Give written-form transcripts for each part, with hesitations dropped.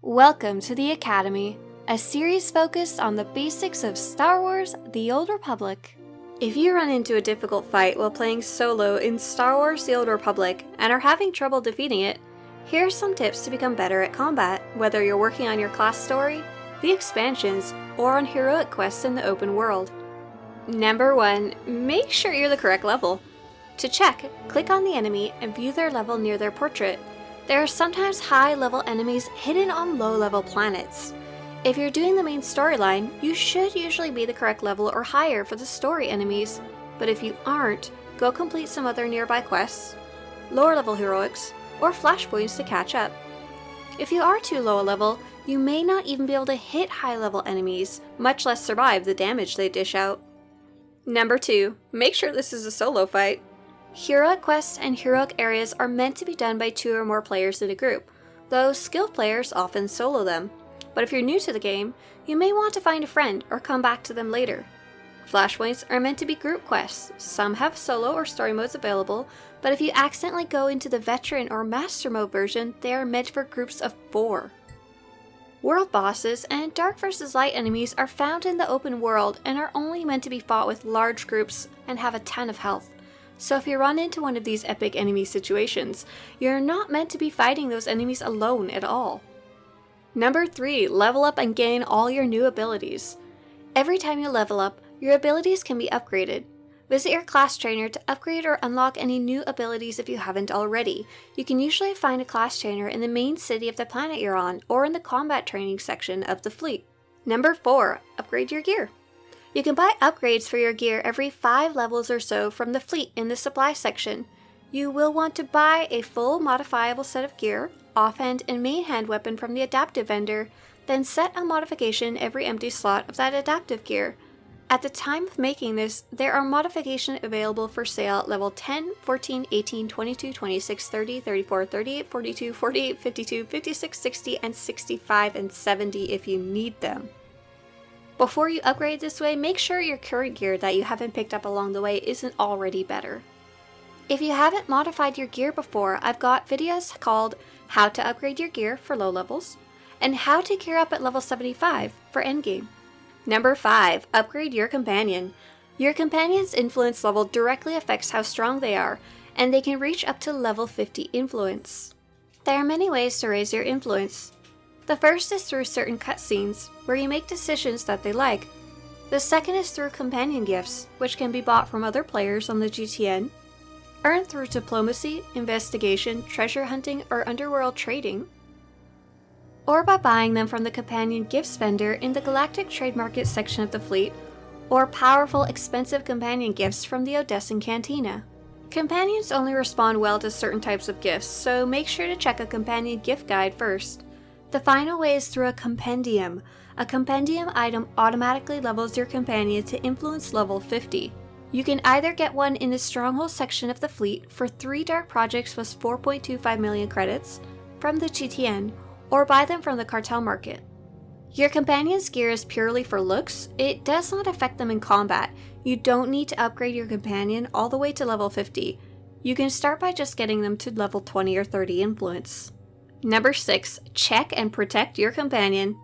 Welcome to the Academy, a series focused on the basics of Star Wars: The Old Republic. If you run into a difficult fight while playing solo in Star Wars: The Old Republic and are having trouble defeating it, here are some tips to become better at combat, whether you're working on your class story, the expansions, or on heroic quests in the open world. Number 1. Make sure you're the correct level. To check, click on the enemy and view their level near their portrait. There are sometimes high-level enemies hidden on low-level planets. If you're doing the main storyline, you should usually be the correct level or higher for the story enemies, but if you aren't, go complete some other nearby quests, lower-level heroics, or flashpoints to catch up. If you are too low a level, you may not even be able to hit high-level enemies, much less survive the damage they dish out. Number 2. Make sure this is a solo fight. Heroic quests and heroic areas are meant to be done by 2 or more players in a group, though skilled players often solo them. But if you're new to the game, you may want to find a friend or come back to them later. Flashpoints are meant to be group quests. Some have solo or story modes available, but if you accidentally go into the veteran or master mode version, they are meant for groups of 4. World bosses and dark vs. light enemies are found in the open world and are only meant to be fought with large groups and have a ton of health. So if you run into one of these epic enemy situations, you're not meant to be fighting those enemies alone at all. Number 3. Level up and gain all your new abilities. Every time you level up, your abilities can be upgraded. Visit your class trainer to upgrade or unlock any new abilities if you haven't already. You can usually find a class trainer in the main city of the planet you're on, or in the combat training section of the fleet. Number 4. Upgrade your gear. You can buy upgrades for your gear every 5 levels or so from the fleet in the supply section. You will want to buy a full modifiable set of gear, offhand and main hand weapon from the adaptive vendor, then set a modification every empty slot of that adaptive gear. At the time of making this, there are modifications available for sale at level 10, 14, 18, 22, 26, 30, 34, 38, 42, 48, 52, 56, 60, and 65 and 70 if you need them. Before you upgrade this way, make sure your current gear that you haven't picked up along the way isn't already better. If you haven't modified your gear before, I've got videos called How to Upgrade Your Gear for low levels, and How to Gear Up at level 75 for endgame. Number 5. Upgrade your companion. Your companion's influence level directly affects how strong they are, and they can reach up to level 50 influence. There are many ways to raise your influence. The first is through certain cutscenes, where you make decisions that they like. The second is through companion gifts, which can be bought from other players on the GTN, earned through diplomacy, investigation, treasure hunting, or underworld trading, or by buying them from the companion gifts vendor in the Galactic Trade Market section of the fleet, or powerful, expensive companion gifts from the Odessan Cantina. Companions only respond well to certain types of gifts, so make sure to check a companion gift guide first. The final way is through a compendium. A compendium item automatically levels your companion to influence level 50. You can either get one in the Stronghold section of the fleet for 3 dark projects plus 4.25 million credits from the GTN, or buy them from the cartel market. Your companion's gear is purely for looks. It does not affect them in combat. You don't need to upgrade your companion all the way to level 50. You can start by just getting them to level 20 or 30 influence. Number 6. Check and protect your companion.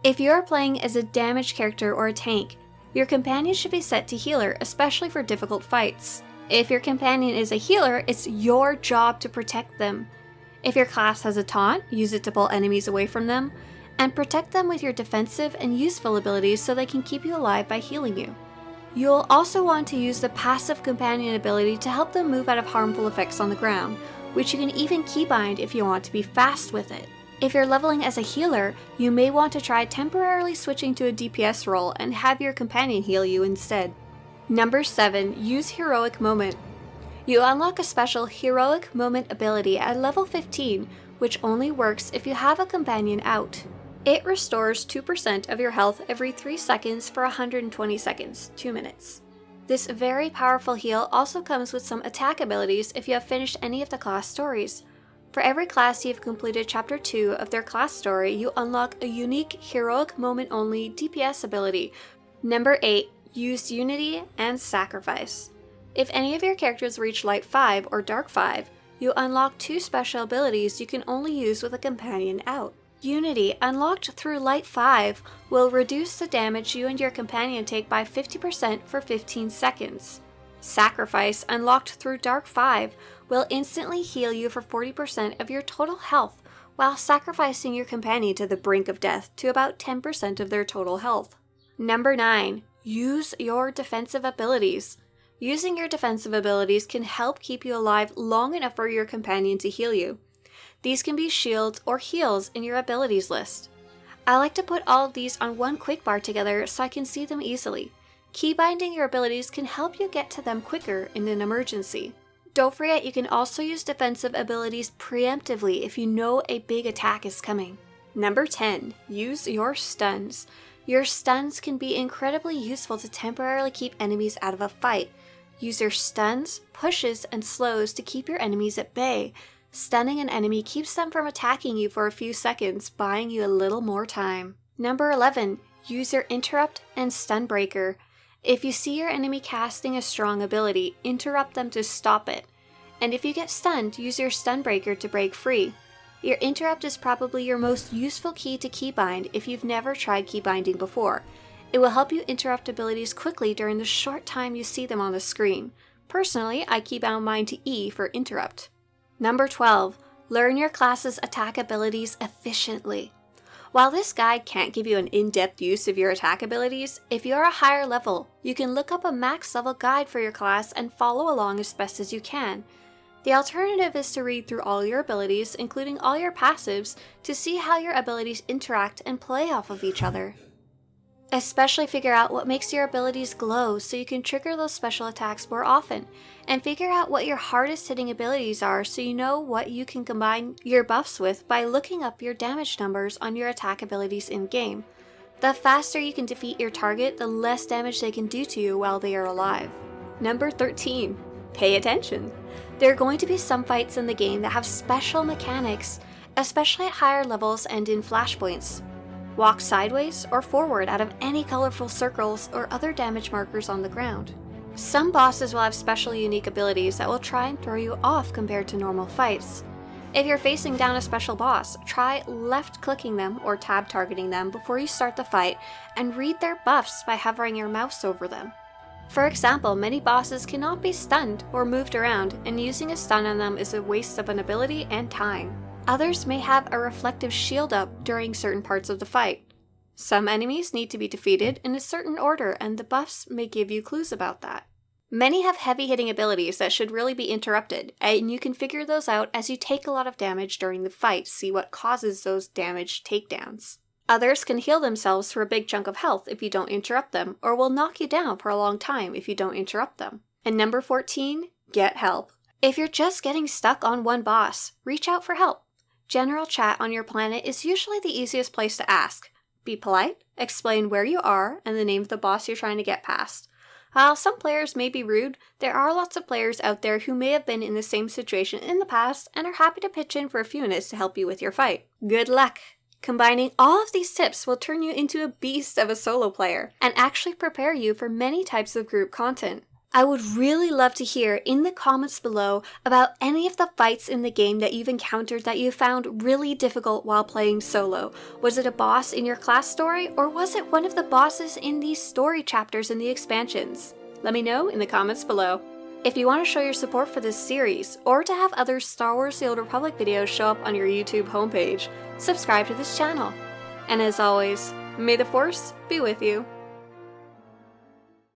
If you are playing as a damaged character or a tank, your companion should be set to healer, especially for difficult fights. If your companion is a healer, it's your job to protect them. If your class has a taunt, use it to pull enemies away from them, and protect them with your defensive and useful abilities so they can keep you alive by healing you. You'll also want to use the passive companion ability to help them move out of harmful effects on the ground, which you can even keybind if you want to be fast with it. If you're leveling as a healer, you may want to try temporarily switching to a DPS role and have your companion heal you instead. Number 7. Use Heroic Moment. You unlock a special Heroic Moment ability at level 15, which only works if you have a companion out. It restores 2% of your health every 3 seconds for 120 seconds, 2 minutes. This very powerful heal also comes with some attack abilities if you have finished any of the class stories. For every class you have completed Chapter 2 of their class story, you unlock a unique Heroic Moment only DPS ability. Number 8. Use Unity and Sacrifice. If any of your characters reach Light 5 or Dark 5, you unlock 2 special abilities you can only use with a companion out. Unity, unlocked through Light 5, will reduce the damage you and your companion take by 50% for 15 seconds. Sacrifice, unlocked through Dark 5, will instantly heal you for 40% of your total health, while sacrificing your companion to the brink of death to about 10% of their total health. Number 9. Use your defensive abilities. Using your defensive abilities can help keep you alive long enough for your companion to heal you. These can be shields or heals in your abilities list. I like to put all of these on one quick bar together so I can see them easily. Keybinding your abilities can help you get to them quicker in an emergency. Don't forget you can also use defensive abilities preemptively if you know a big attack is coming. Number 10. Use your stuns. Your stuns can be incredibly useful to temporarily keep enemies out of a fight. Use your stuns, pushes, and slows to keep your enemies at bay. Stunning an enemy keeps them from attacking you for a few seconds, buying you a little more time. Number 11. Use your interrupt and stunbreaker. If you see your enemy casting a strong ability, interrupt them to stop it. And if you get stunned, use your stunbreaker to break free. Your interrupt is probably your most useful key to keybind if you've never tried keybinding before. It will help you interrupt abilities quickly during the short time you see them on the screen. Personally, I keybound mine to E for interrupt. Number 12. Learn your class's attack abilities efficiently. While this guide can't give you an in-depth use of your attack abilities, if you're a higher level, you can look up a max level guide for your class and follow along as best as you can. The alternative is to read through all your abilities, including all your passives, to see how your abilities interact and play off of each other. Especially figure out what makes your abilities glow so you can trigger those special attacks more often, and figure out what your hardest hitting abilities are so you know what you can combine your buffs with by looking up your damage numbers on your attack abilities in-game. The faster you can defeat your target, the less damage they can do to you while they are alive. Number 13. Pay attention. There are going to be some fights in the game that have special mechanics, especially at higher levels and in flashpoints. Walk sideways or forward out of any colorful circles or other damage markers on the ground. Some bosses will have special unique abilities that will try and throw you off compared to normal fights. If you're facing down a special boss, try left-clicking them or tab targeting them before you start the fight and read their buffs by hovering your mouse over them. For example, many bosses cannot be stunned or moved around, and using a stun on them is a waste of an ability and time. Others may have a reflective shield up during certain parts of the fight. Some enemies need to be defeated in a certain order, and the buffs may give you clues about that. Many have heavy-hitting abilities that should really be interrupted, and you can figure those out as you take a lot of damage during the fight, see what causes those damage takedowns. Others can heal themselves for a big chunk of health if you don't interrupt them, or will knock you down for a long time if you don't interrupt them. And number 14, get help. If you're just getting stuck on one boss, reach out for help. General chat on your planet is usually the easiest place to ask. Be polite, explain where you are and the name of the boss you're trying to get past. While some players may be rude, there are lots of players out there who may have been in the same situation in the past and are happy to pitch in for a few minutes to help you with your fight. Good luck! Combining all of these tips will turn you into a beast of a solo player and actually prepare you for many types of group content. I would really love to hear in the comments below about any of the fights in the game that you've encountered that you found really difficult while playing solo. Was it a boss in your class story, or was it one of the bosses in these story chapters in the expansions? Let me know in the comments below. If you want to show your support for this series, or to have other Star Wars The Old Republic videos show up on your YouTube homepage, subscribe to this channel. And as always, may the Force be with you.